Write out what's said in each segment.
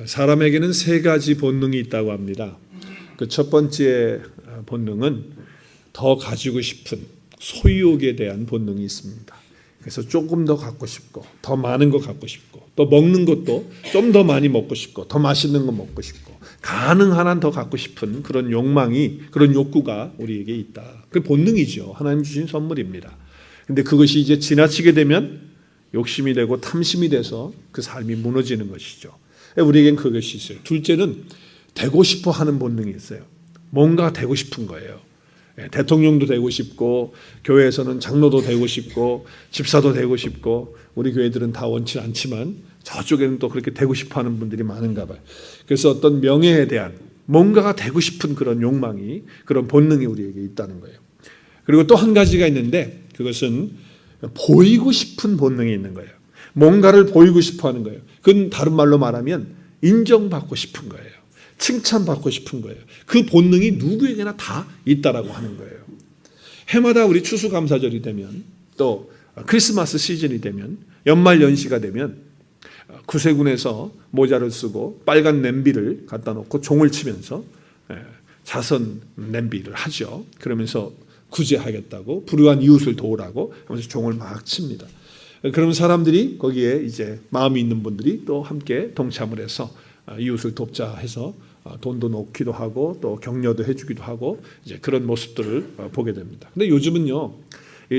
사람에게는 세 가지 본능이 있다고 합니다. 그 첫 번째 본능은 더 가지고 싶은 소유욕에 대한 본능이 있습니다. 그래서 조금 더 갖고 싶고 더 많은 거 갖고 싶고 또 먹는 것도 좀 더 많이 먹고 싶고 더 맛있는 거 먹고 싶고 가능한 한 더 갖고 싶은 그런 욕망이, 그런 욕구가 우리에게 있다. 그 본능이죠. 하나님 주신 선물입니다. 근데 그것이 이제 지나치게 되면 욕심이 되고 탐심이 돼서 그 삶이 무너지는 것이죠. 우리에겐 그것이 있어요. 둘째는 되고 싶어 하는 본능이 있어요. 뭔가 되고 싶은 거예요. 대통령도 되고 싶고 교회에서는 장로도 되고 싶고 집사도 되고 싶고, 우리 교회들은 다 원치 않지만 저쪽에는 또 그렇게 되고 싶어 하는 분들이 많은가 봐요. 그래서 어떤 명예에 대한 뭔가가 되고 싶은 그런 욕망이, 그런 본능이 우리에게 있다는 거예요. 그리고 또 한 가지가 있는데 그것은 보이고 싶은 본능이 있는 거예요. 뭔가를 보이고 싶어 하는 거예요. 그건 다른 말로 말하면 인정받고 싶은 거예요. 칭찬받고 싶은 거예요. 그 본능이 누구에게나 다 있다라고 하는 거예요. 해마다 우리 추수감사절이 되면, 또 크리스마스 시즌이 되면, 연말 연시가 되면 구세군에서 모자를 쓰고 빨간 냄비를 갖다 놓고 종을 치면서 자선 냄비를 하죠. 그러면서 구제하겠다고, 불우한 이웃을 도우라고 하면서 종을 막 칩니다. 그러면 사람들이 거기에 이제 마음이 있는 분들이 또 함께 동참을 해서 이웃을 돕자 해서 돈도 놓기도 하고 또 격려도 해주기도 하고 이제 그런 모습들을 보게 됩니다. 근데 요즘은요,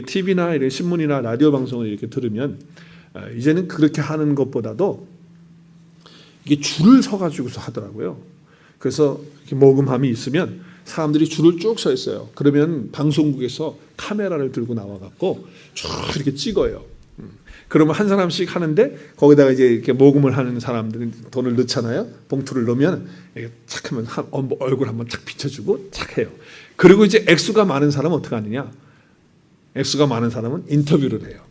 TV나 이런 신문이나 라디오 방송을 이렇게 들으면 이제는 그렇게 하는 것보다도 이게 줄을 서가지고서 하더라고요. 그래서 이렇게 모금함이 있으면 사람들이 줄을 쭉 서 있어요. 그러면 방송국에서 카메라를 들고 나와갖고 쭉 이렇게 찍어요. 그러면 한 사람씩 하는데 거기다가 이제 이렇게 모금을 하는 사람들은 돈을 넣잖아요. 봉투를 넣으면 착 하면 얼굴 한번 착 비춰주고 착 해요. 그리고 이제 액수가 많은 사람은 어떻게 하느냐? 액수가 많은 사람은 인터뷰를 해요.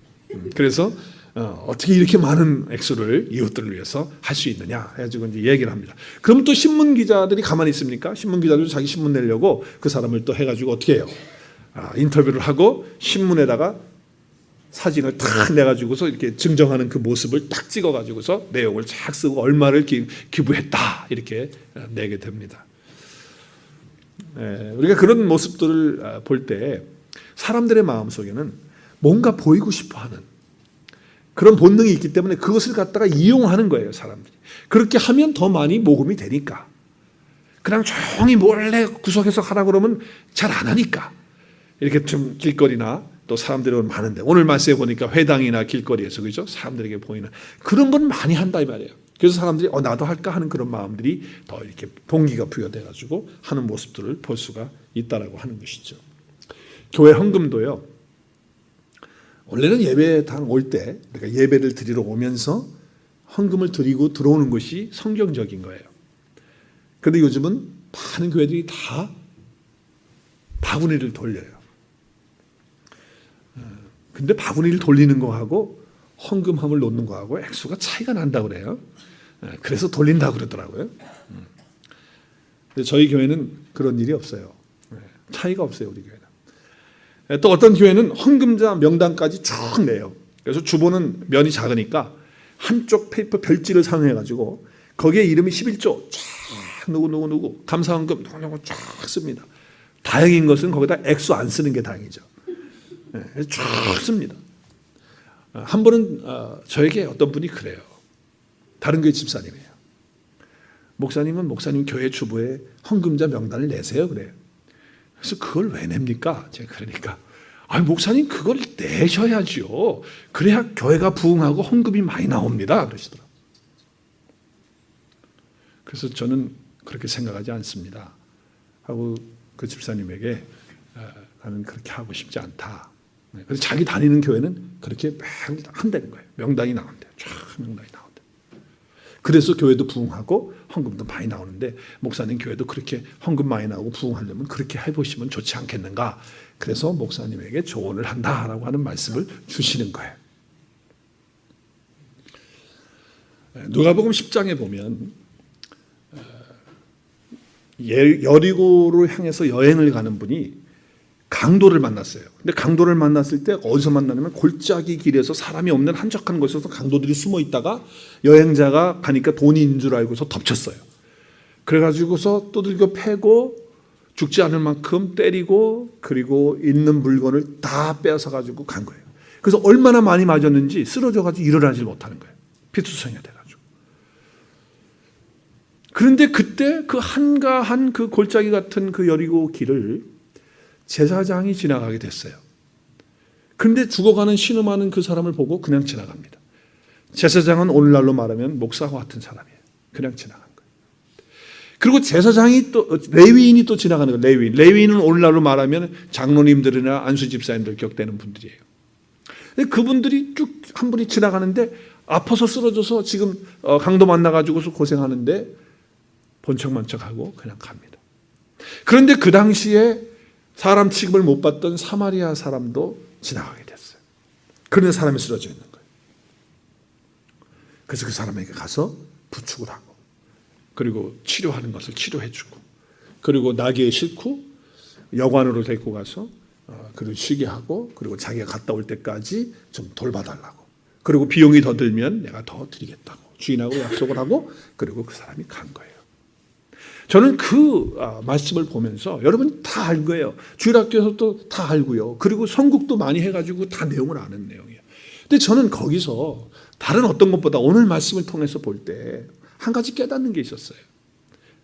그래서 어떻게 이렇게 많은 액수를 이웃들을 위해서 할 수 있느냐 해가지고 이제 얘기를 합니다. 그럼 또 신문 기자들이 가만히 있습니까? 신문 기자들도 자기 신문 내려고 그 사람을 또 해가지고 어떻게 해요? 인터뷰를 하고 신문에다가 사진을 탁 내가지고서 이렇게 증정하는 그 모습을 딱 찍어가지고서 내용을 쫙 쓰고 얼마를 기부했다 이렇게 내게 됩니다. 우리가 그런 모습들을 볼 때 사람들의 마음 속에는 뭔가 보이고 싶어하는 그런 본능이 있기 때문에 그것을 갖다가 이용하는 거예요, 사람들이. 그렇게 하면 더 많이 모금이 되니까. 그냥 조용히 몰래 구석에서 하라고 그러면 잘 안 하니까. 이렇게 좀 길거리나 또 사람들이 많은데, 오늘 말씀에 보니까 회당이나 길거리에서, 그죠? 사람들에게 보이는 그런 건 많이 한다 이 말이에요. 그래서 사람들이 나도 할까 하는 그런 마음들이 더 이렇게 동기가 부여돼가지고 하는 모습들을 볼 수가 있다라고 하는 것이죠. 교회 헌금도요, 원래는 예배당 올 때 그러니까 예배를 드리러 오면서 헌금을 드리고 들어오는 것이 성경적인 거예요. 그런데 요즘은 많은 교회들이 다 바구니를 돌려요. 근데 바구니를 돌리는 거하고 헌금함을 놓는 거하고 액수가 차이가 난다고 그래요. 그래서 돌린다고 그러더라고요. 근데 저희 교회는 그런 일이 없어요. 차이가 없어요, 우리 교회는. 또 어떤 교회는 헌금자 명단까지 쭉 내요. 그래서 주보는 면이 작으니까 한쪽 페이퍼 별지를 사용해가지고 거기에 이름이 11조 쫙 누구 감사헌금 누구 쫙 씁니다. 다행인 것은 거기다 액수 안 쓰는 게 다행이죠. 쭉 씁니다. 한 번은 저에게 어떤 분이 그래요. 다른 교회 집사님이에요. 목사님은 목사님 교회 주보에 헌금자 명단을 내세요, 그래요. 그래서 그걸 왜 냅니까? 제가 그러니까 목사님 그걸 내셔야죠. 그래야 교회가 부흥하고 헌금이 많이 나옵니다. 그러시더라고요. 그래서 저는 그렇게 생각하지 않습니다 하고 그 집사님에게 나는 그렇게 하고 싶지 않다. 그래서 자기 다니는 교회는 그렇게 매일 한다는 거예요. 명단이 나온대요. 쫙 명단이 나온대요. 그래서 교회도 부흥하고 헌금도 많이 나오는데 목사님 교회도 그렇게 헌금 많이 나오고 부흥하려면 그렇게 해보시면 좋지 않겠는가. 그래서 목사님에게 조언을 한다라고 하는 말씀을 주시는 거예요. 누가복음 10장에 보면 여리고로 향해서 여행을 가는 분이 강도를 만났어요. 근데 강도를 만났을 때 어디서 만나냐면 골짜기 길에서 사람이 없는 한적한 곳에서 강도들이 숨어 있다가 여행자가 가니까 돈이 있는 줄 알고서 덮쳤어요. 그래가지고서 두들겨 패고 죽지 않을 만큼 때리고 그리고 있는 물건을 다 빼앗아 가지고 간 거예요. 그래서 얼마나 많이 맞았는지 쓰러져 가지고 일어나지 못하는 거예요. 피투성이가 돼가지고. 그런데 그때 그 한가한 그 골짜기 같은 그 여리고 길을 제사장이 지나가게 됐어요. 그런데 죽어가는 신음하는 그 사람을 보고 그냥 지나갑니다. 제사장은 오늘날로 말하면 목사와 같은 사람이에요. 그냥 지나간 거예요. 그리고 제사장이 또 레위인이 또 지나가는 거예요. 레위인은 오늘날로 말하면 장로님들이나 안수 집사님들 격되는 분들이에요. 그분들이 쭉 한 분이 지나가는데 아파서 쓰러져서 지금 강도 만나가지고서 고생하는데 번쩍번쩍하고 그냥 갑니다. 그런데 그 당시에 사람 취급을 못 받던 사마리아 사람도 지나가게 됐어요. 그런데 사람이 쓰러져 있는 거예요. 그래서 그 사람에게 가서 부축을 하고 그리고 치료하는 것을 치료해주고 그리고 나귀에 싣고 여관으로 데리고 가서 그리고 쉬게 하고 그리고 자기가 갔다 올 때까지 좀 돌봐달라고 그리고 비용이 더 들면 내가 더 드리겠다고 주인하고 약속을 하고 그리고 그 사람이 간 거예요. 저는 그 말씀을 보면서 여러분 다 알 거예요. 주일학교에서도 다 알고요. 그리고 선국도 많이 해가지고 다 내용을 아는 내용이에요. 근데 저는 거기서 다른 어떤 것보다 오늘 말씀을 통해서 볼 때 한 가지 깨닫는 게 있었어요.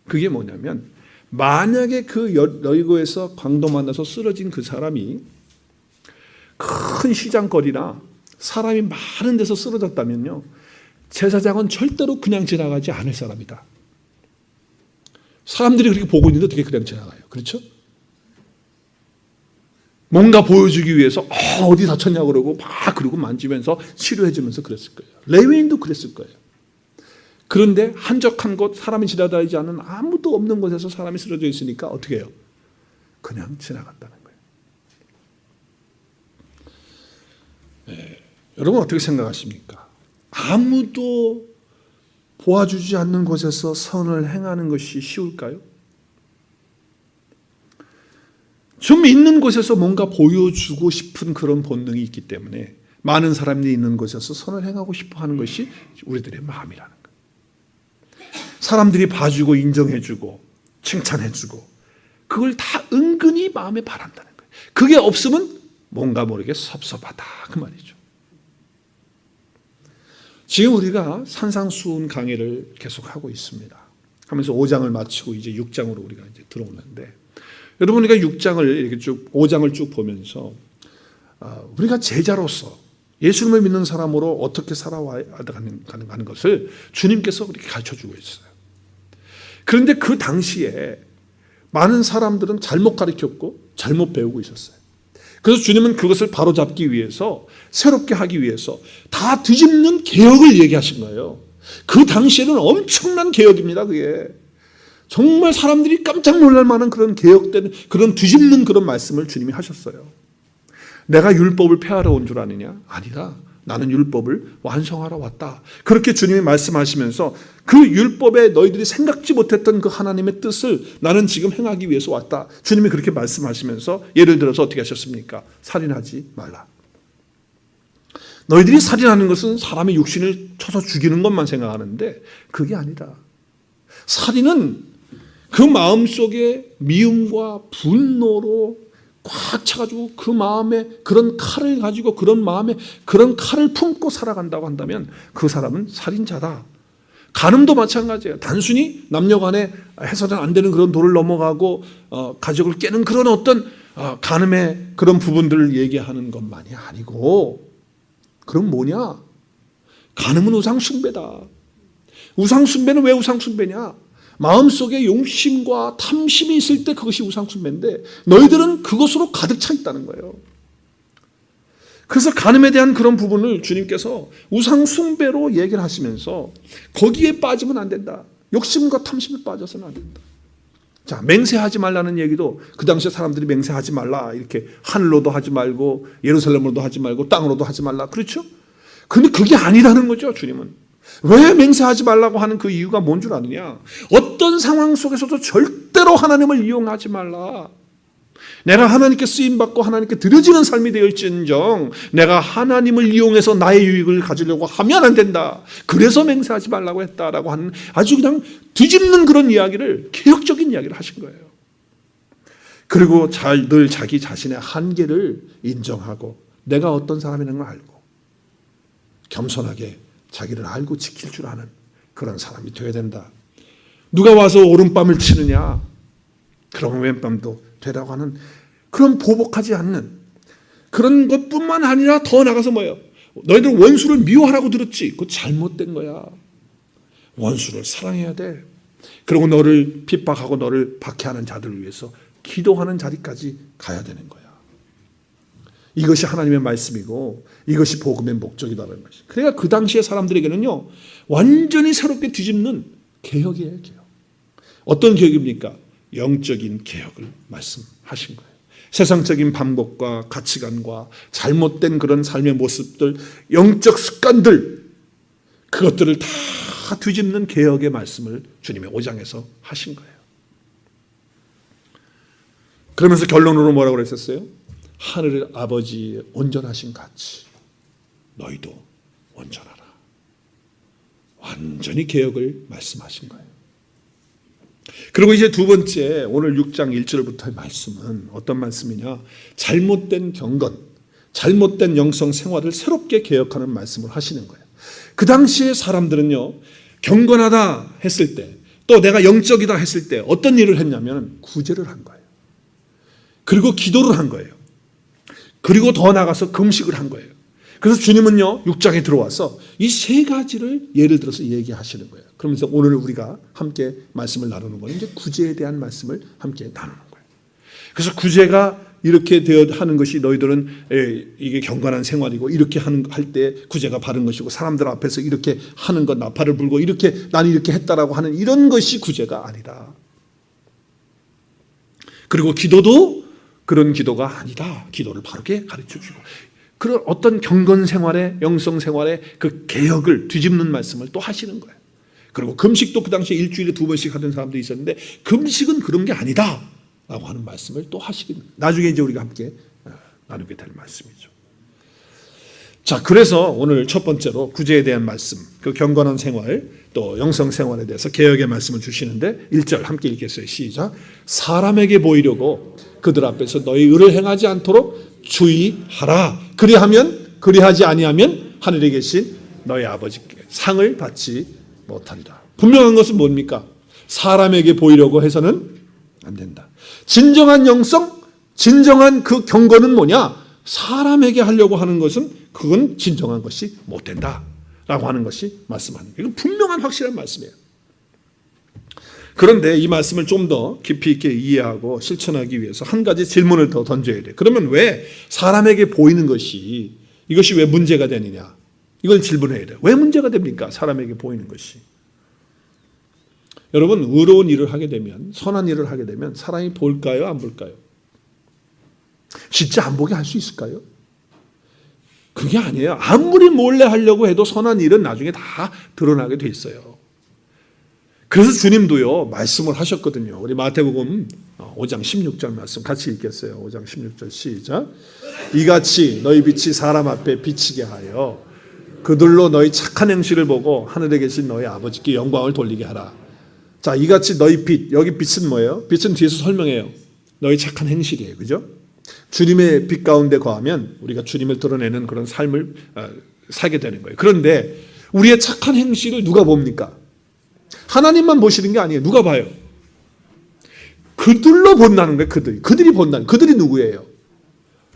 그게 뭐냐면 만약에 그 여리고에서 강도 만나서 쓰러진 그 사람이 큰 시장거리나 사람이 많은 데서 쓰러졌다면요. 제사장은 절대로 그냥 지나가지 않을 사람이다. 사람들이 그렇게 보고 있는데 어떻게 그냥 지나가요? 그렇죠? 뭔가 보여주기 위해서 어디 다쳤냐고 그러고 막 그러고 만지면서 치료해주면서 그랬을 거예요. 레위인도 그랬을 거예요. 그런데 한적한 곳 사람이 지나다니지 않은 아무도 없는 곳에서 사람이 쓰러져 있으니까 어떻게 해요? 그냥 지나갔다는 거예요. 네. 여러분 어떻게 생각하십니까? 아무도 도와주지 않는 곳에서 선을 행하는 것이 쉬울까요? 좀 있는 곳에서 뭔가 보여주고 싶은 그런 본능이 있기 때문에 많은 사람들이 있는 곳에서 선을 행하고 싶어 하는 것이 우리들의 마음이라는 거예요. 사람들이 봐주고 인정해주고 칭찬해주고 그걸 다 은근히 마음에 바란다는 거예요. 그게 없으면 뭔가 모르게 섭섭하다 그 말이죠. 지금 우리가 산상수훈 강의를 계속하고 있습니다. 하면서 5장을 마치고 이제 6장으로 우리가 이제 들어오는데 여러분 우리가 6장을 이렇게 쭉 5장을 쭉 보면서 우리가 제자로서 예수님을 믿는 사람으로 어떻게 살아와야 하는 것을 주님께서 그렇게 가르쳐주고 있어요. 그런데 그 당시에 많은 사람들은 잘못 가르쳤고 잘못 배우고 있었어요. 그래서 주님은 그것을 바로잡기 위해서 새롭게 하기 위해서 다 뒤집는 개혁을 얘기하신 거예요. 그 당시에는 엄청난 개혁입니다. 그게 정말 사람들이 깜짝 놀랄 만한 그런 개혁된 그런 뒤집는 그런 말씀을 주님이 하셨어요. 내가 율법을 폐하러 온 줄 아느냐? 아니라 나는 율법을 완성하러 왔다. 그렇게 주님이 말씀하시면서 그 율법에 너희들이 생각지 못했던 그 하나님의 뜻을 나는 지금 행하기 위해서 왔다. 주님이 그렇게 말씀하시면서 예를 들어서 어떻게 하셨습니까? 살인하지 말라. 너희들이 살인하는 것은 사람의 육신을 쳐서 죽이는 것만 생각하는데 그게 아니다. 살인은 그 마음속에 미움과 분노로 꽉 차가지고 그 마음에 그런 칼을 가지고 그런 마음에 그런 칼을 품고 살아간다고 한다면 그 사람은 살인자다. 간음도 마찬가지예요. 단순히 남녀 간에 해서는 안 되는 그런 도를 넘어가고 가족을 깨는 그런 어떤 간음의 그런 부분들을 얘기하는 것만이 아니고 그럼 뭐냐? 간음은 우상숭배다. 우상숭배는 왜 우상숭배냐? 마음속에 용심과 탐심이 있을 때 그것이 우상숭배인데 너희들은 그것으로 가득 차 있다는 거예요. 그래서 간음에 대한 그런 부분을 주님께서 우상숭배로 얘기를 하시면서 거기에 빠지면 안 된다. 욕심과 탐심에 빠져서는 안 된다. 자, 맹세하지 말라는 얘기도 그 당시에 사람들이 맹세하지 말라 이렇게 하늘로도 하지 말고 예루살렘으로도 하지 말고 땅으로도 하지 말라 그렇죠? 근데 그게 아니라는 거죠. 주님은 왜 맹세하지 말라고 하는 그 이유가 뭔 줄 아느냐? 어떤 상황 속에서도 절대로 하나님을 이용하지 말라. 내가 하나님께 쓰임받고 하나님께 드려지는 삶이 되어있지언정 내가 하나님을 이용해서 나의 유익을 가지려고 하면 안 된다. 그래서 맹세하지 말라고 했다라고 하는 아주 그냥 뒤집는 그런 이야기를, 개혁적인 이야기를 하신 거예요. 그리고 늘 자기 자신의 한계를 인정하고 내가 어떤 사람이라는 걸 알고 겸손하게 자기를 알고 지킬 줄 아는 그런 사람이 되어야 된다. 누가 와서 오른밤을 치느냐, 그럼 왼밤도 되라고 하는 그런 보복하지 않는 그런 것뿐만 아니라 더 나가서 뭐예요? 너희들 원수를 미워하라고 들었지? 그거 잘못된 거야. 원수를 사랑해야 돼. 그리고 너를 핍박하고 너를 박해하는 자들을 위해서 기도하는 자리까지 가야 되는 거야. 이것이 하나님의 말씀이고 이것이 복음의 목적이라는 것이. 그러니까 그 당시의 사람들에게는요, 완전히 새롭게 뒤집는 개혁이에요, 개혁. 어떤 개혁입니까? 영적인 개혁을 말씀하신 거예요. 세상적인 방법과 가치관과 잘못된 그런 삶의 모습들, 영적 습관들, 그것들을 다 뒤집는 개혁의 말씀을 주님의 5장에서 하신 거예요. 그러면서 결론으로 뭐라고 그랬었어요? 하늘의 아버지의 온전하신 같이 너희도 온전하라. 완전히 개혁을 말씀하신 거예요. 그리고 이제 두 번째, 오늘 6장 1절부터의 말씀은 어떤 말씀이냐? 잘못된 경건, 잘못된 영성 생활을 새롭게 개혁하는 말씀을 하시는 거예요. 그 당시에 사람들은요, 경건하다 했을 때, 또 내가 영적이다 했을 때 어떤 일을 했냐면 구제를 한 거예요. 그리고 기도를 한 거예요. 그리고 더 나가서 금식을 한 거예요. 그래서 주님은요, 6장에 들어와서 이 세 가지를 예를 들어서 얘기하시는 거예요. 그러면서 오늘 우리가 함께 말씀을 나누는 거는 이제 구제에 대한 말씀을 함께 나누는 거예요. 그래서 구제가 이렇게 하는 것이 너희들은 이게 경건한 생활이고 이렇게 할 때 구제가 바른 것이고 사람들 앞에서 이렇게 하는 것, 나팔을 불고 이렇게 나는 이렇게 했다라고 하는 이런 것이 구제가 아니다. 그리고 기도도 그런 기도가 아니다. 기도를 바르게 가르쳐주고 그런 어떤 경건 생활의 영성 생활의 그 개혁을 뒤집는 말씀을 또 하시는 거예요. 그리고 금식도 그 당시에 일주일에 2번씩 하던 사람도 있었는데 금식은 그런 게 아니다 라고 하는 말씀을 또 하시긴, 나중에 이제 우리가 함께 나누게 될 말씀이죠. 자, 그래서 오늘 첫 번째로 구제에 대한 말씀, 그 경건한 생활, 또 영성 생활에 대해서 개혁의 말씀을 주시는데 1절 함께 읽겠어요. 시작. 사람에게 보이려고 그들 앞에서 너희 의를 행하지 않도록 주의하라. 그리하지 아니하면 하늘에 계신 너희 아버지께 상을 받지 못하리라. 분명한 것은 뭡니까? 사람에게 보이려고 해서는 안 된다. 진정한 영성, 진정한 그 경건은 뭐냐? 사람에게 하려고 하는 것은 그건 진정한 것이 못 된다 라고 하는 것이 말씀하는 거예요. 이건 분명한 확실한 말씀이에요. 그런데 이 말씀을 좀 더 깊이 있게 이해하고 실천하기 위해서 한 가지 질문을 더 던져야 돼요. 그러면 왜 사람에게 보이는 것이, 이것이 왜 문제가 되느냐? 이걸 질문해야 돼요. 왜 문제가 됩니까? 사람에게 보이는 것이. 여러분, 의로운 일을 하게 되면, 선한 일을 하게 되면 사람이 볼까요? 안 볼까요? 진짜 안 보게 할 수 있을까요? 그게 아니에요. 아무리 몰래 하려고 해도 선한 일은 나중에 다 드러나게 돼 있어요. 그래서 주님도요, 말씀을 하셨거든요. 우리 마태복음 5장 16절 말씀 같이 읽겠어요. 5장 16절 시작. 이같이 너희 빛이 사람 앞에 비치게 하여 그들로 너희 착한 행실을 보고 하늘에 계신 너희 아버지께 영광을 돌리게 하라. 자, 이같이 너희 빛, 여기 빛은 뭐예요? 빛은 뒤에서 설명해요. 너희 착한 행실이에요. 그죠? 주님의 빛 가운데 거하면 우리가 주님을 드러내는 그런 삶을 살게 되는 거예요. 그런데 우리의 착한 행실을 누가 봅니까? 하나님만 보시는 게 아니에요. 누가 봐요? 그들로 본다는 거예요. 그들이 본다는. 그들이 누구예요?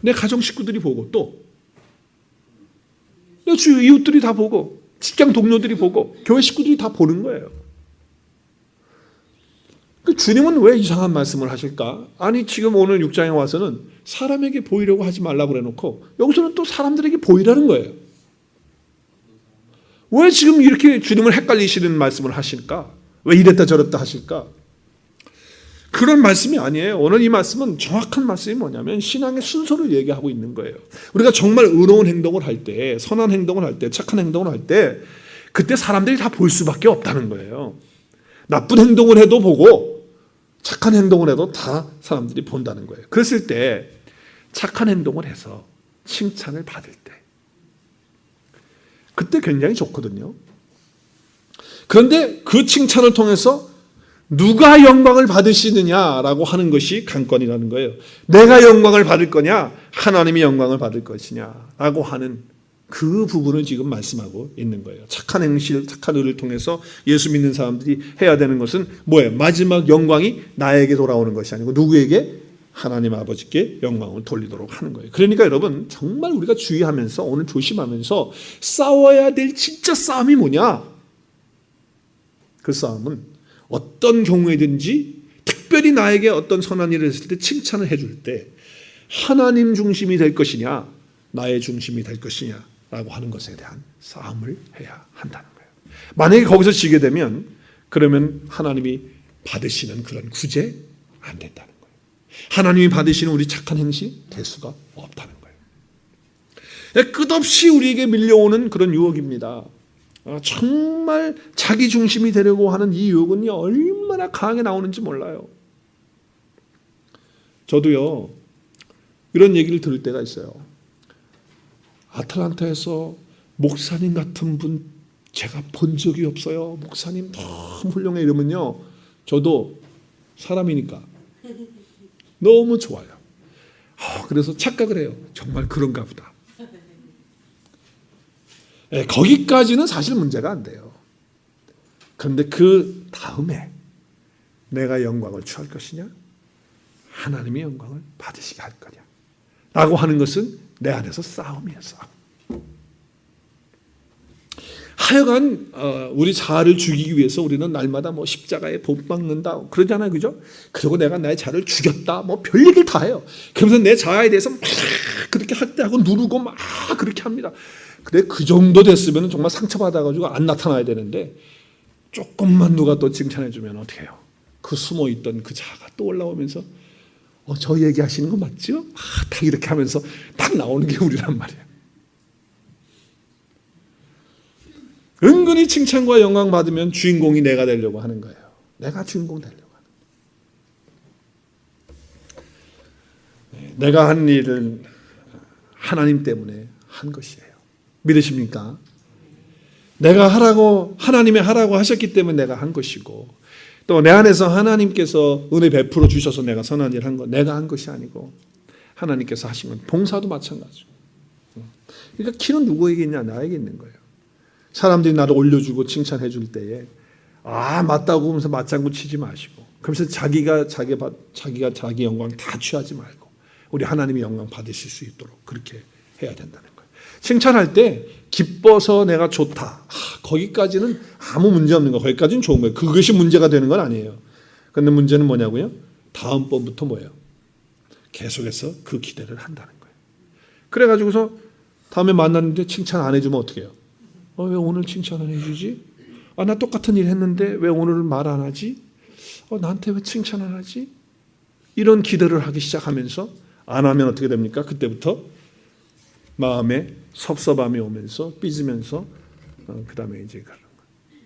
내 가정 식구들이 보고, 또 내 주위 이웃들이 다 보고, 직장 동료들이 보고, 교회 식구들이 다 보는 거예요. 주님은 왜 이상한 말씀을 하실까? 아니, 지금 오늘 6장에 와서는 사람에게 보이려고 하지 말라고 그래놓고 여기서는 또 사람들에게 보이라는 거예요. 왜 지금 이렇게 주님을 헷갈리시는 말씀을 하실까? 왜 이랬다 저랬다 하실까? 그런 말씀이 아니에요. 오늘 이 말씀은 정확한 말씀이 뭐냐면 신앙의 순서를 얘기하고 있는 거예요. 우리가 정말 의로운 행동을 할 때, 선한 행동을 할 때, 착한 행동을 할 때 그때 사람들이 다 볼 수밖에 없다는 거예요. 나쁜 행동을 해도 보고 착한 행동을 해도 다 사람들이 본다는 거예요. 그랬을 때 착한 행동을 해서 칭찬을 받을 때 그때 굉장히 좋거든요. 그런데 그 칭찬을 통해서 누가 영광을 받으시느냐라고 하는 것이 관건이라는 거예요. 내가 영광을 받을 거냐, 하나님이 영광을 받을 것이냐라고 하는 그 부분을 지금 말씀하고 있는 거예요. 착한 행실, 착한 의를 통해서 예수 믿는 사람들이 해야 되는 것은 뭐예요? 마지막 영광이 나에게 돌아오는 것이 아니고 누구에게? 하나님 아버지께 영광을 돌리도록 하는 거예요. 그러니까 여러분 정말 우리가 주의하면서 오늘 조심하면서 싸워야 될 진짜 싸움이 뭐냐? 그 싸움은 어떤 경우에든지 특별히 나에게 어떤 선한 일을 했을 때 칭찬을 해줄 때 하나님 중심이 될 것이냐 나의 중심이 될 것이냐 라고 하는 것에 대한 싸움을 해야 한다는 거예요. 만약에 거기서 지게 되면 그러면 하나님이 받으시는 그런 구제 안 된다는 거예요. 하나님이 받으시는 우리 착한 행실 될 수가 없다는 거예요. 끝없이 우리에게 밀려오는 그런 유혹입니다. 정말 자기 중심이 되려고 하는 이 유혹은요 얼마나 강하게 나오는지 몰라요. 저도요 이런 얘기를 들을 때가 있어요. 아틀란타에서 목사님 같은 분 제가 본 적이 없어요. 목사님 너무 훌륭해 이러면요 저도 사람이니까 너무 좋아요. 그래서 착각을 해요. 정말 그런가 보다. 거기까지는 사실 문제가 안 돼요. 그런데 그 다음에 내가 영광을 취할 것이냐 하나님이 영광을 받으시게 할 거냐 라고 하는 것은 내 안에서 싸움이에요. 싸움. 하여간 우리 자아를 죽이기 위해서 우리는 날마다 뭐 십자가에 못 박는다 그러잖아요, 그죠? 그리고 내가 나의 자아를 죽였다 뭐 별 얘기를 다 해요. 그러면서 내 자아에 대해서 막 그렇게 학대하고 누르고 막 그렇게 합니다. 그래 그 정도 됐으면 정말 상처받아가지고 안 나타나야 되는데 조금만 누가 또 칭찬해주면 어떻게 해요? 그 숨어있던 그 자아가 또 올라오면서 저 얘기하시는 거 맞죠? 딱 이렇게 하면서 딱 나오는 게 우리란 말이에요. 은근히 칭찬과 영광 받으면 주인공이 내가 되려고 하는 거예요. 내가 주인공 되려고 하는 거예요. 내가 한 일은 하나님 때문에 한 것이에요. 믿으십니까? 내가 하라고 하나님이 하라고 하셨기 때문에 내가 한 것이고 또 내 안에서 하나님께서 은혜 베풀어 주셔서 내가 선한 일 한 거 내가 한 것이 아니고 하나님께서 하신 건 봉사도 마찬가지고. 그러니까 키는 누구에게 있냐? 나에게 있는 거예요. 사람들이 나를 올려주고 칭찬해 줄 때에 맞다고 하면서 맞장구 치지 마시고 그러면서 자기가 자기 영광 다 취하지 말고 우리 하나님의 영광 받으실 수 있도록 그렇게 해야 된다는 거예요. 칭찬할 때 기뻐서 내가 좋다. 거기까지는 아무 문제 없는 거예요. 거기까지는 좋은 거예요. 그것이 문제가 되는 건 아니에요. 그런데 문제는 뭐냐고요? 다음번부터 뭐예요? 계속해서 그 기대를 한다는 거예요. 그래가지고서 다음에 만났는데 칭찬 안 해주면 어떻게 해요? 왜 오늘 칭찬 안 해주지? 나 똑같은 일 했는데 왜 오늘 말 안 하지? 나한테 왜 칭찬 안 하지? 이런 기대를 하기 시작하면서 안 하면 어떻게 됩니까? 그때부터 마음에 섭섭함이 오면서 삐지면서 그 다음에 이제 그런 거예요.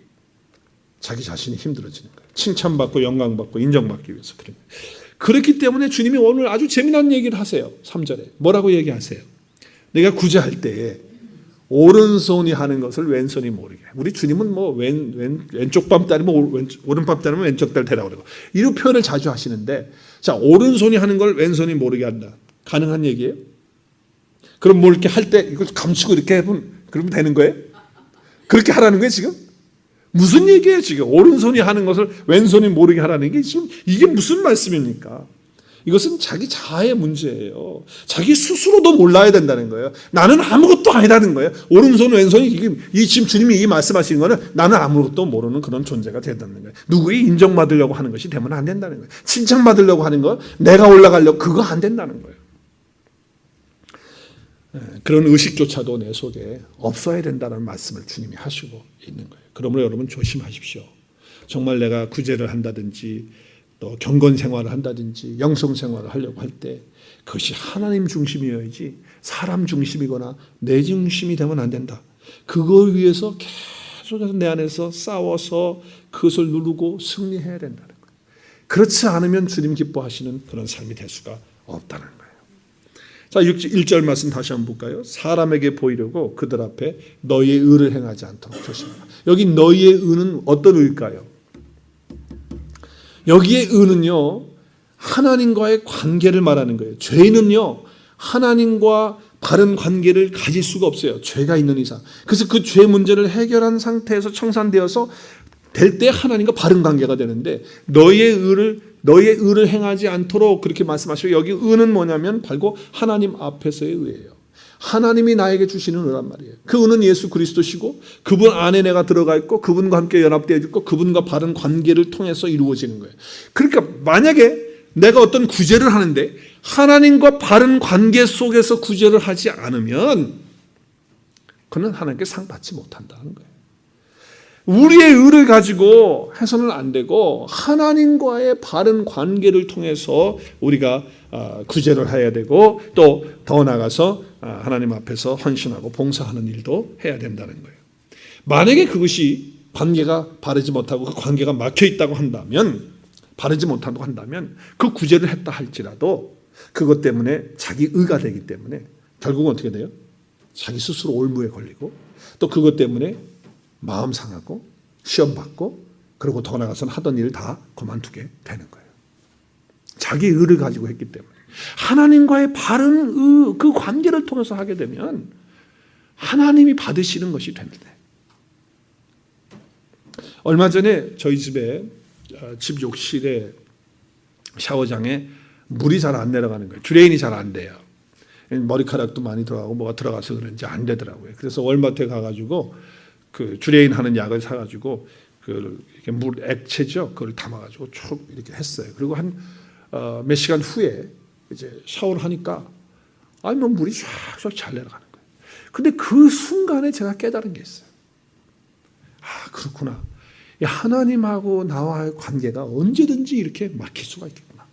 자기 자신이 힘들어지는 거예요. 칭찬받고 영광받고 인정받기 위해서 그런 거예요. 그렇기 때문에 주님이 오늘 아주 재미난 얘기를 하세요. 3절에 뭐라고 얘기하세요? 내가 구제할 때에 오른손이 하는 것을 왼손이 모르게. 우리 주님은 뭐 왼쪽 뺨 때리면 오른밤 때리면 왼쪽 딸 대라고 그러고 이런 표현을 자주 하시는데 자 오른손이 하는 걸 왼손이 모르게 한다. 가능한 얘기예요? 그럼 뭐 이렇게 할 때 이걸 감추고 이렇게 해보면 그러면 되는 거예요? 그렇게 하라는 거예요 지금? 무슨 얘기예요 지금? 오른손이 하는 것을 왼손이 모르게 하라는 게 지금 이게 무슨 말씀입니까? 이것은 자기 자아의 문제예요. 자기 스스로도 몰라야 된다는 거예요. 나는 아무것도 아니라는 거예요. 오른손 왼손이 이 지금 주님이 이 말씀하시는 거는 나는 아무것도 모르는 그런 존재가 된다는 거예요. 누구의 인정받으려고 하는 것이 되면 안 된다는 거예요. 칭찬받으려고 하는 거 내가 올라가려고 그거 안 된다는 거예요. 그런 의식조차도 내 속에 없어야 된다는 말씀을 주님이 하시고 있는 거예요. 그러므로 여러분 조심하십시오. 정말 내가 구제를 한다든지 또 경건 생활을 한다든지 영성 생활을 하려고 할 때 그것이 하나님 중심이어야지 사람 중심이거나 내 중심이 되면 안 된다. 그거 위해서 계속해서 내 안에서 싸워서 그것을 누르고 승리해야 된다는 거예요. 그렇지 않으면 주님 기뻐하시는 그런 삶이 될 수가 없다는 거예요. 자, 1절 말씀 다시 한번 볼까요? 사람에게 보이려고 그들 앞에 너희의 의를 행하지 않도록 조심하라. 여기 너희의 의는 어떤 의일까요? 여기의 의는요, 하나님과의 관계를 말하는 거예요. 죄인은요, 하나님과 바른 관계를 가질 수가 없어요. 죄가 있는 이상. 그래서 그 죄 문제를 해결한 상태에서 청산되어서 될 때 하나님과 바른 관계가 되는데 너희의 의를 행하지 않도록 그렇게 말씀하시고, 여기 의는 뭐냐면 바로 하나님 앞에서의 의예요. 하나님이 나에게 주시는 의란 말이에요. 그 의는 예수 그리스도시고 그분 안에 내가 들어가 있고 그분과 함께 연합되어 있고 그분과 바른 관계를 통해서 이루어지는 거예요. 그러니까 만약에 내가 어떤 구제를 하는데 하나님과 바른 관계 속에서 구제를 하지 않으면 그는 하나님께 상 받지 못한다는 거예요. 우리의 의를 가지고 해서는 안 되고 하나님과의 바른 관계를 통해서 우리가 구제를 해야 되고 또 더 나아가서 하나님 앞에서 헌신하고 봉사하는 일도 해야 된다는 거예요. 만약에 그것이 관계가 바르지 못하고 그 관계가 막혀 있다고 한다면, 바르지 못한다고 한다면 그 구제를 했다 할지라도 그것 때문에 자기 의가 되기 때문에 결국은 어떻게 돼요? 자기 스스로 올무에 걸리고 또 그것 때문에 마음 상하고 시험 받고 그리고 더 나아가서는 하던 일을 다 그만두게 되는 거예요. 자기 의를 가지고 했기 때문에. 하나님과의 바른 의, 그 관계를 통해서 하게 되면 하나님이 받으시는 것이 됩니다. 얼마 전에 저희 집에 집 욕실에 샤워장에 물이 잘 안 내려가는 거예요. 드레인이 잘 안 돼요. 머리카락도 많이 들어가고 뭐가 들어가서 그런지 안 되더라고요. 그래서 월마트에 가가지고 그 드레인 하는 약을 사가지고 그 물 액체죠. 그걸 담아가지고 쭉 이렇게 했어요. 그리고 한 몇 시간 후에 이제 샤워를 하니까 뭐 물이 쫙쫙 잘 내려가는 거예요. 근데 그 순간에 제가 깨달은 게 있어요. 아, 그렇구나. 하나님하고 나와의 관계가 언제든지 이렇게 막힐 수가 있겠구나.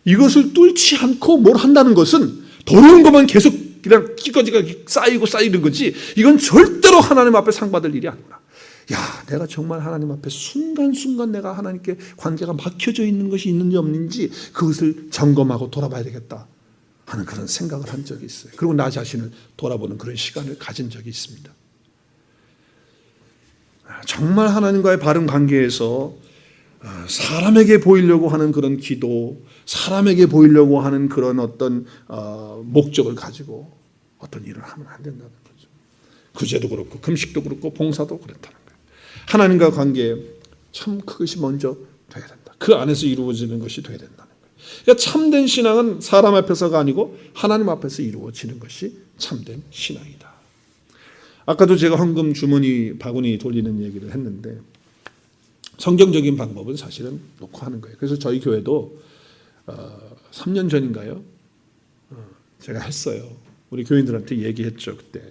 이것을 뚫지 않고 뭘 한다는 것은 더러운 것만 계속 그냥 찌꺼기가 쌓이는 거지, 이건 절대로 하나님 앞에 상 받을 일이 아니구나. 야, 내가 정말 하나님 앞에 순간순간 내가 하나님께 관계가 막혀져 있는 것이 있는지 없는지 그것을 점검하고 돌아봐야 되겠다 하는 그런 생각을 한 적이 있어요. 그리고 나 자신을 돌아보는 그런 시간을 가진 적이 있습니다. 정말 하나님과의 바른 관계에서 사람에게 보이려고 하는 그런 기도, 사람에게 보이려고 하는 그런 어떤 목적을 가지고 어떤 일을 하면 안 된다는 거죠. 구제도 그렇고 금식도 그렇고 봉사도 그렇다는 거예요. 하나님과 관계 참 그것이 먼저 돼야 된다. 그 안에서 이루어지는 것이 돼야 된다는 거예요. 그러니까 참된 신앙은 사람 앞에서가 아니고 하나님 앞에서 이루어지는 것이 참된 신앙이다. 아까도 제가 헌금 주머니 바구니 돌리는 얘기를 했는데 성경적인 방법은 사실은 놓고 하는 거예요. 그래서 저희 교회도 3년 전인가요? 제가 했어요. 우리 교인들한테 얘기했죠. 그때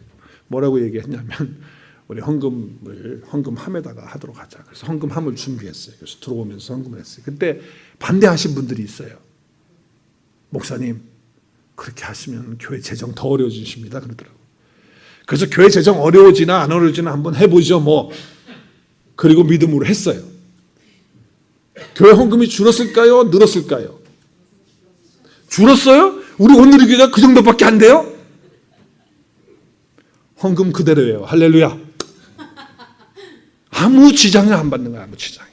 뭐라고 얘기했냐면 우리 헌금함에다가 하도록 하자. 그래서 헌금함을 준비했어요. 그래서 들어오면서 헌금을 했어요. 그때 반대하신 분들이 있어요. 목사님, 그렇게 하시면 교회 재정 더 어려워지십니다. 그러더라고요. 그래서 교회 재정 어려워지나 안 어려워지나 한번 해보죠 뭐. 그리고 믿음으로 했어요. 교회 헌금이 줄었을까요? 늘었을까요? 줄었어요? 우리 오늘의 교회가 그 정도밖에 안 돼요? 헌금 그대로예요. 할렐루야. 아무 지장을 안 받는 거야. 아무 지장이.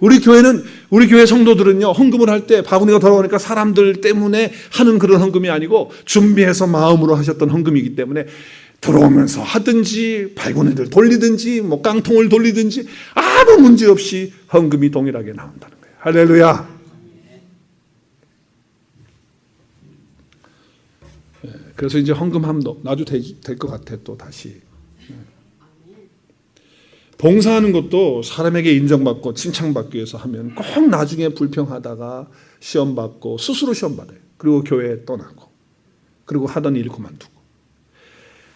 우리 교회 성도들은요, 헌금을 할 때 바구니가 돌아오니까 사람들 때문에 하는 그런 헌금이 아니고 준비해서 마음으로 하셨던 헌금이기 때문에 들어오면서 하든지 바구니를 돌리든지 뭐 깡통을 돌리든지 아무 문제 없이 헌금이 동일하게 나온다는 거예요. 할렐루야. 그래서 이제 헌금함도 나도 될 것 같아. 또 다시 봉사하는 것도 사람에게 인정받고 칭찬받기 위해서 하면 꼭 나중에 불평하다가 시험받고 스스로 시험받아요. 그리고 교회에 떠나고 그리고 하던 일 그만두고.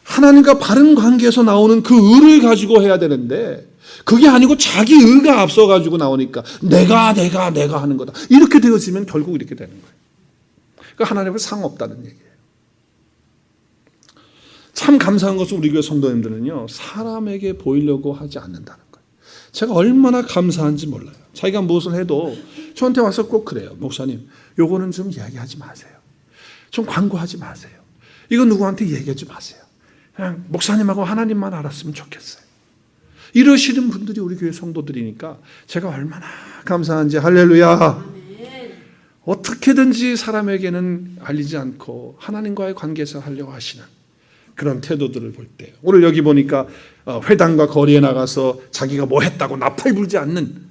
하나님과 바른 관계에서 나오는 그 의를 가지고 해야 되는데 그게 아니고 자기 의가 앞서가지고 나오니까 내가 하는 거다. 이렇게 되어지면 결국 이렇게 되는 거예요. 그러니까 하나님은 상 없다는 얘기예요. 참 감사한 것은 우리 교회 성도님들은요, 사람에게 보이려고 하지 않는다는 거예요. 제가 얼마나 감사한지 몰라요. 자기가 무엇을 해도 저한테 와서 꼭 그래요. 목사님, 요거는 좀 이야기하지 마세요. 좀 광고하지 마세요. 이거 누구한테 얘기하지 마세요. 그냥 목사님하고 하나님만 알았으면 좋겠어요. 이러시는 분들이 우리 교회 성도들이니까 제가 얼마나 감사한지. 할렐루야. 어떻게든지 사람에게는 알리지 않고 하나님과의 관계에서 하려고 하시는 그런 태도들을 볼 때, 오늘 여기 보니까 회당과 거리에 나가서 자기가 뭐 했다고 나팔 불지 않는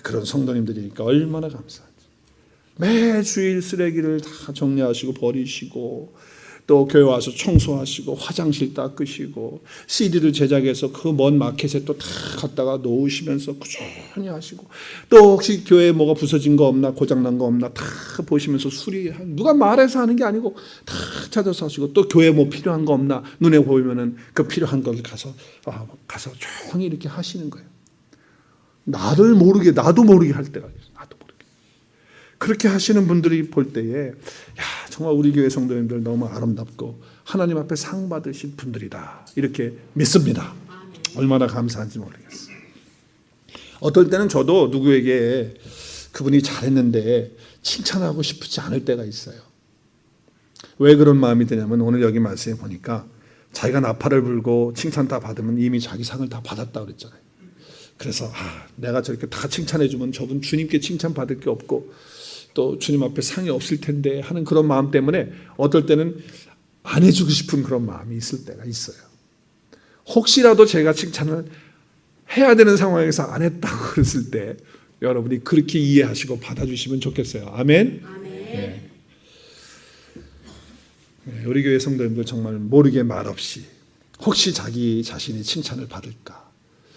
그런 성도님들이니까 얼마나 감사한지. 매주일 쓰레기를 다 정리하시고 버리시고, 또 교회 와서 청소하시고 화장실 닦으시고 CD를 제작해서 그 먼 마켓에 또 다 갖다가 놓으시면서 꾸준히 하시고, 또 혹시 교회에 뭐가 부서진 거 없나, 고장난 거 없나 다 보시면서 수리하는, 누가 말해서 하는 게 아니고 다 찾아서 하시고, 또 교회에 뭐 필요한 거 없나 눈에 보이면은 그 필요한 걸 가서 조용히 이렇게 하시는 거예요. 나도 모르게 할 때가 있어요. 나도 모르게. 그렇게 하시는 분들이 볼 때에, 정말 우리 교회 성도님들 너무 아름답고 하나님 앞에 상 받으신 분들이다, 이렇게 믿습니다. 얼마나 감사한지 모르겠어요. 어떨 때는 저도 누구에게 그분이 잘했는데 칭찬하고 싶지 않을 때가 있어요. 왜 그런 마음이 드냐면, 오늘 여기 말씀에 보니까 자기가 나팔을 불고 칭찬 다 받으면 이미 자기 상을 다 받았다 그랬잖아요. 그래서 내가 저렇게 다 칭찬해 주면 저분 주님께 칭찬 받을 게 없고 또 주님 앞에 상이 없을 텐데 하는 그런 마음 때문에 어떨 때는 안 해주고 싶은 그런 마음이 있을 때가 있어요. 혹시라도 제가 칭찬을 해야 되는 상황에서 안 했다고 그랬을 때 여러분이 그렇게 이해하시고 받아주시면 좋겠어요. 아멘. 네. 우리 교회 성도님들 정말 모르게 말없이, 혹시 자기 자신이 칭찬을 받을까,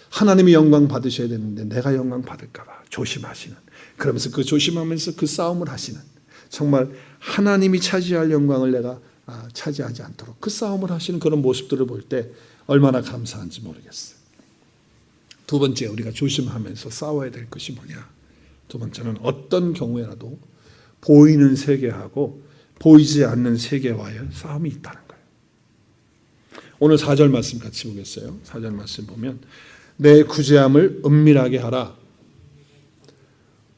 하나님이 영광 받으셔야 되는데 내가 영광 받을까 봐 조심하시는, 그러면서 그 조심하면서 그 싸움을 하시는, 정말 하나님이 차지할 영광을 내가 차지하지 않도록 그 싸움을 하시는 그런 모습들을 볼 때 얼마나 감사한지 모르겠어요. 두 번째, 우리가 조심하면서 싸워야 될 것이 뭐냐? 두 번째는 어떤 경우에라도 보이는 세계하고 보이지 않는 세계와의 싸움이 있다는 거예요. 오늘 4절 말씀 같이 보겠어요. 4절 말씀 보면, 내 구제함을 은밀하게 하라.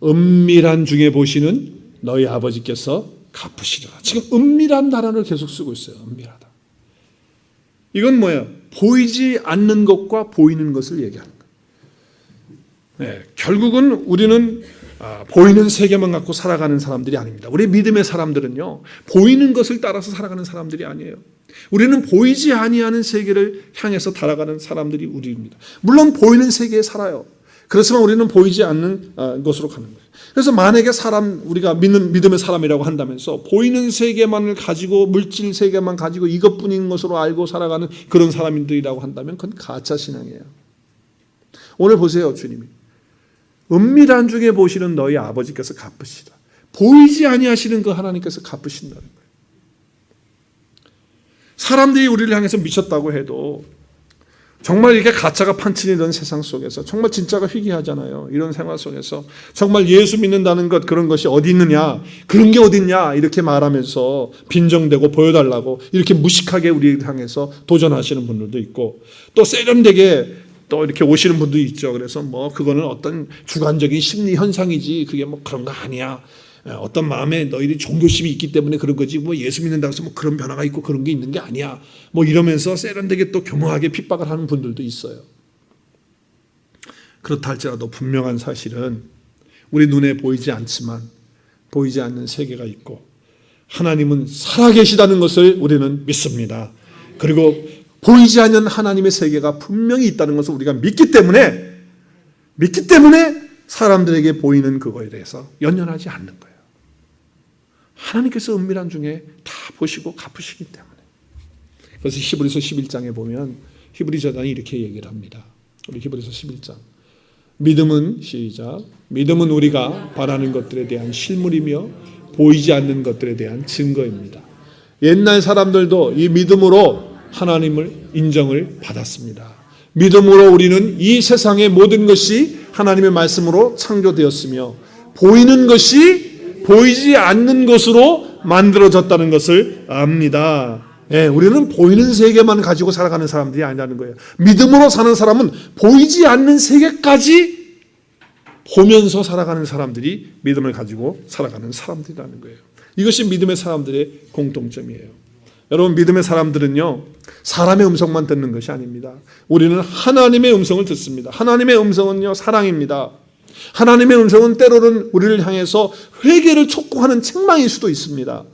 은밀한 중에 보시는 너희 아버지께서 갚으시리라. 지금 은밀한 단어를 계속 쓰고 있어요. 은밀하다. 이건 뭐예요? 보이지 않는 것과 보이는 것을 얘기하는 거예요. 네, 결국은 우리는 보이는 세계만 갖고 살아가는 사람들이 아닙니다. 우리 믿음의 사람들은요, 보이는 것을 따라서 살아가는 사람들이 아니에요. 우리는 보이지 아니하는 세계를 향해서 달아가는 사람들이 우리입니다. 물론 보이는 세계에 살아요. 그렇지만 우리는 보이지 않는 것으로 가는 거예요. 그래서 만약에 우리가 믿음의 사람이라고 한다면서 보이는 세계만을 가지고, 물질 세계만 가지고 이것뿐인 것으로 알고 살아가는 그런 사람들이라고 한다면 그건 가짜 신앙이에요. 오늘 보세요. 주님이 은밀한 중에 보시는 너희 아버지께서 갚으시라. 보이지 아니하시는 그 하나님께서 갚으신다는 거예요. 사람들이 우리를 향해서 미쳤다고 해도, 정말 이렇게 가짜가 판치는 세상 속에서 정말 진짜가 희귀하잖아요. 이런 생활 속에서 정말 예수 믿는다는 것, 그런 것이 어디 있느냐, 그런 게 어디 있냐 이렇게 말하면서 빈정대고 보여달라고 이렇게 무식하게 우리를 향해서 도전하시는 분들도 있고, 또 세련되게 또 이렇게 오시는 분도 있죠. 그래서 그거는 어떤 주관적인 심리 현상이지, 그게 그런 거 아니야. 어떤 마음에 너희들이 종교심이 있기 때문에 그런 거지, 예수 믿는다고 해서 그런 변화가 있고 그런 게 있는 게 아니야. 이러면서 세련되게 또 교묘하게 핍박을 하는 분들도 있어요. 그렇다 할지라도 분명한 사실은 우리 눈에 보이지 않지만 보이지 않는 세계가 있고, 하나님은 살아계시다는 것을 우리는 믿습니다. 그리고 보이지 않는 하나님의 세계가 분명히 있다는 것을 우리가 믿기 때문에 사람들에게 보이는 그거에 대해서 연연하지 않는 거예요. 하나님께서 은밀한 중에 다 보시고 갚으시기 때문에. 그래서 히브리서 11장에 보면 히브리 저자는 이렇게 얘기를 합니다. 우리 히브리서 11장. 믿음은 우리가 바라는 것들에 대한 실물이며 보이지 않는 것들에 대한 증거입니다. 옛날 사람들도 이 믿음으로 하나님을 인정을 받았습니다. 믿음으로 우리는 이 세상의 모든 것이 하나님의 말씀으로 창조되었으며 보이는 것이 보이지 않는 것으로 만들어졌다는 것을 압니다. 우리는 보이는 세계만 가지고 살아가는 사람들이 아니라는 거예요. 믿음으로 사는 사람은 보이지 않는 세계까지 보면서 살아가는 사람들이 믿음을 가지고 살아가는 사람들이라는 거예요. 이것이 믿음의 사람들의 공통점이에요. 여러분, 믿음의 사람들은요, 사람의 음성만 듣는 것이 아닙니다. 우리는 하나님의 음성을 듣습니다. 하나님의 음성은요, 사랑입니다. 하나님의 음성은 때로는 우리를 향해서 회개를 촉구하는 책망일 수도 있습니다.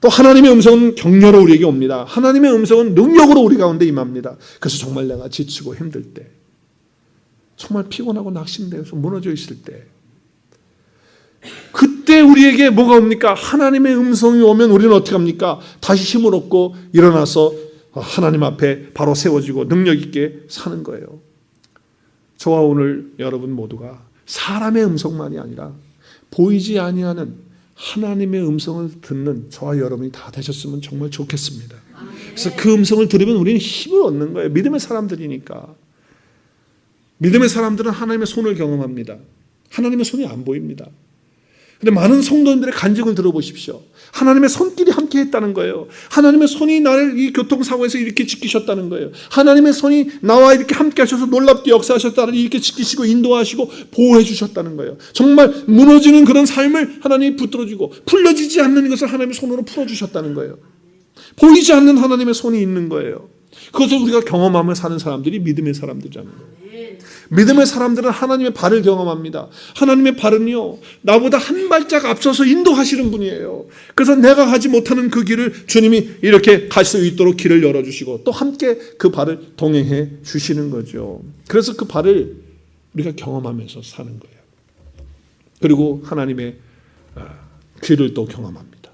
또 하나님의 음성은 격려로 우리에게 옵니다. 하나님의 음성은 능력으로 우리 가운데 임합니다. 그래서 정말 내가 지치고 힘들 때, 정말 피곤하고 낙심되어서 무너져 있을 때, 그때 우리에게 뭐가 옵니까? 하나님의 음성이 오면 우리는 어떻게 합니까? 다시 힘을 얻고 일어나서 하나님 앞에 바로 세워지고 능력 있게 사는 거예요. 저와 오늘 여러분 모두가 사람의 음성만이 아니라 보이지 아니하는 하나님의 음성을 듣는 저와 여러분이 다 되셨으면 정말 좋겠습니다. 그래서 그 음성을 들으면 우리는 힘을 얻는 거예요. 믿음의 사람들이니까. 믿음의 사람들은 하나님의 손을 경험합니다. 하나님의 손이 안 보입니다. 근데 많은 성도님들의 간증을 들어보십시오. 하나님의 손길이 함께 했다는 거예요. 하나님의 손이 나를 이 교통사고에서 이렇게 지키셨다는 거예요. 하나님의 손이 나와 이렇게 함께 하셔서 놀랍게 역사하셨다는, 이렇게 지키시고 인도하시고 보호해 주셨다는 거예요. 정말 무너지는 그런 삶을 하나님이 붙들어주고 풀려지지 않는 것을 하나님의 손으로 풀어주셨다는 거예요. 보이지 않는 하나님의 손이 있는 거예요. 그것을 우리가 경험하며 사는 사람들이 믿음의 사람들이라는 거예요. 믿음의 사람들은 하나님의 발을 경험합니다. 하나님의 발은요, 나보다 한 발짝 앞서서 인도하시는 분이에요. 그래서 내가 가지 못하는 그 길을 주님이 이렇게 갈 수 있도록 길을 열어주시고 또 함께 그 발을 동행해 주시는 거죠. 그래서 그 발을 우리가 경험하면서 사는 거예요. 그리고 하나님의 귀를 또 경험합니다.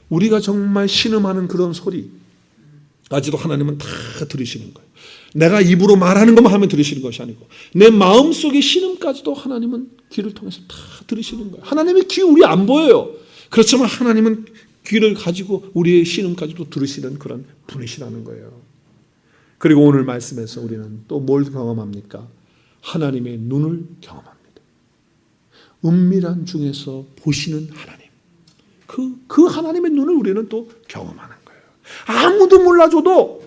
우리가 정말 신음하는 그런 소리까지도 하나님은 다 들으시는 거예요. 내가 입으로 말하는 것만 하면 들으시는 것이 아니고 내 마음속의 신음까지도 하나님은 귀를 통해서 다 들으시는 거예요. 하나님의 귀 우리 안 보여요. 그렇지만 하나님은 귀를 가지고 우리의 신음까지도 들으시는 그런 분이시라는 거예요. 그리고 오늘 말씀에서 우리는 또 뭘 경험합니까? 하나님의 눈을 경험합니다. 은밀한 중에서 보시는 하나님. 그 하나님의 눈을 우리는 또 경험하는 거예요. 아무도 몰라줘도,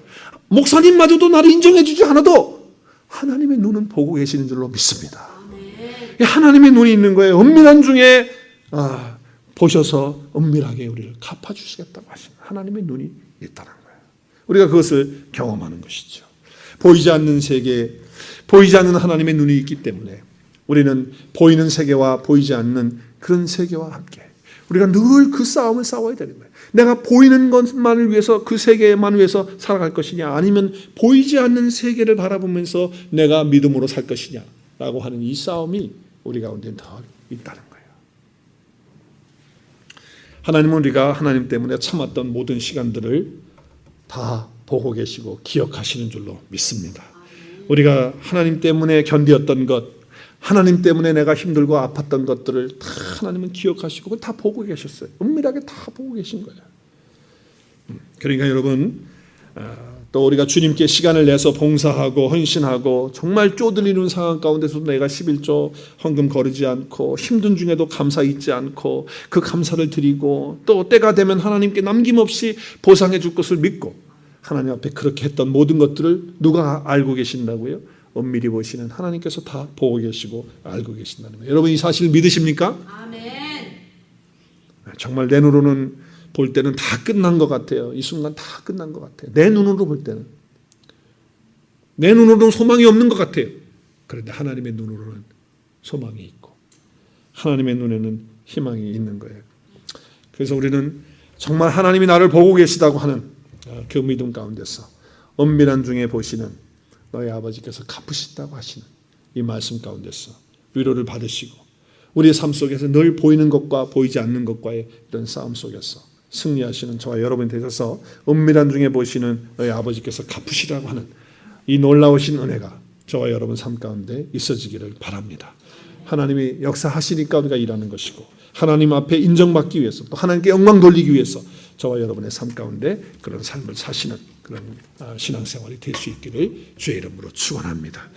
목사님마저도 나를 인정해 주지 않아도 하나님의 눈은 보고 계시는 줄로 믿습니다. 하나님의 눈이 있는 거예요. 은밀한 중에 보셔서 은밀하게 우리를 갚아주시겠다고 하시는 하나님의 눈이 있다는 거예요. 우리가 그것을 경험하는 것이죠. 보이지 않는 세계, 보이지 않는 하나님의 눈이 있기 때문에 우리는 보이는 세계와 보이지 않는 그런 세계와 함께 우리가 늘 그 싸움을 싸워야 되는 거예요. 내가 보이는 것만을 위해서, 그 세계만 위해서 살아갈 것이냐, 아니면 보이지 않는 세계를 바라보면서 내가 믿음으로 살 것이냐 라고 하는 이 싸움이 우리 가운데 더 있다는 거예요. 하나님은 우리가 하나님 때문에 참았던 모든 시간들을 다 보고 계시고 기억하시는 줄로 믿습니다. 우리가 하나님 때문에 견디었던 것, 하나님 때문에 내가 힘들고 아팠던 것들을 다 하나님은 기억하시고 다 보고 계셨어요. 은밀하게 다 보고 계신 거예요. 그러니까 여러분, 또 우리가 주님께 시간을 내서 봉사하고 헌신하고 정말 쪼들리는 상황 가운데서도 내가 11조 헌금 거르지 않고 힘든 중에도 감사 잊지 않고 그 감사를 드리고 또 때가 되면 하나님께 남김없이 보상해 줄 것을 믿고 하나님 앞에 그렇게 했던 모든 것들을 누가 알고 계신다고요? 엄밀히 보시는 하나님께서 다 보고 계시고 알고 계신다는 거예요. 여러분 이 사실을 믿으십니까? 아멘. 정말 내 눈으로는 볼 때는 다 끝난 것 같아요. 이 순간 다 끝난 것 같아요. 내 눈으로 볼 때는. 내 눈으로는 소망이 없는 것 같아요. 그런데 하나님의 눈으로는 소망이 있고 하나님의 눈에는 희망이 있는 거예요. 그래서 우리는 정말 하나님이 나를 보고 계시다고 하는 그 믿음 가운데서 은밀한 중에 보시는 너희 아버지께서 갚으신다고 하시는 이 말씀 가운데서 위로를 받으시고 우리의 삶 속에서 늘 보이는 것과 보이지 않는 것과의 이런 싸움 속에서 승리하시는 저와 여러분이 되셔서 은밀한 중에 보시는 너희 아버지께서 갚으시라고 하는 이 놀라우신 은혜가 저와 여러분 삶 가운데 있어지기를 바랍니다. 하나님이 역사하시니까 우리가 일하는 것이고 하나님 앞에 인정받기 위해서 또 하나님께 영광 돌리기 위해서 저와 여러분의 삶 가운데 그런 삶을 사시는 그런 신앙생활이 될 수 있기를 주의 이름으로 축원합니다.